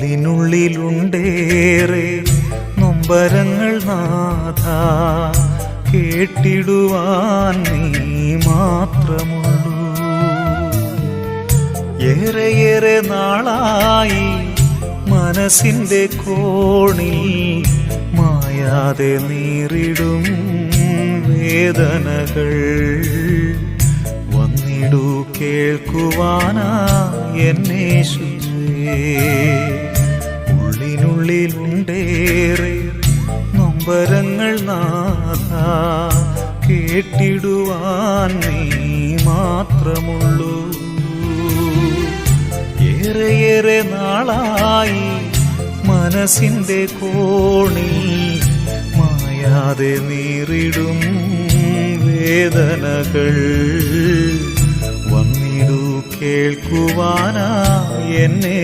ഉള്ളിനുള്ളിലുണ്ടേറെ നൊമ്പരങ്ങൾ നാഥ, കേട്ടിടുവാൻ നീ മാത്രമുള്ളൂ. ഏറെയേറെ നാളായി മനസ്സിന്റെ കോണിൽ മായാതെ നീറിടും വേദനകൾ. വന്നിടൂ കേൾക്കുവാനാ എന്നേശുവേ. ഉള്ളിനുള്ളിലുണ്ടേറെ നൊമ്പരങ്ങൾ നാഥ, കേട്ടിടുവാൻ നീ മാത്രമുള്ളൂ. ഏറെയേറെ നാളായി മനസ്സിന്റെ കോണിൽ മായാതെ നീറിടും വേദനകൾ. വന്നിടൂ കേൾക്കുവാനാ എന്നെ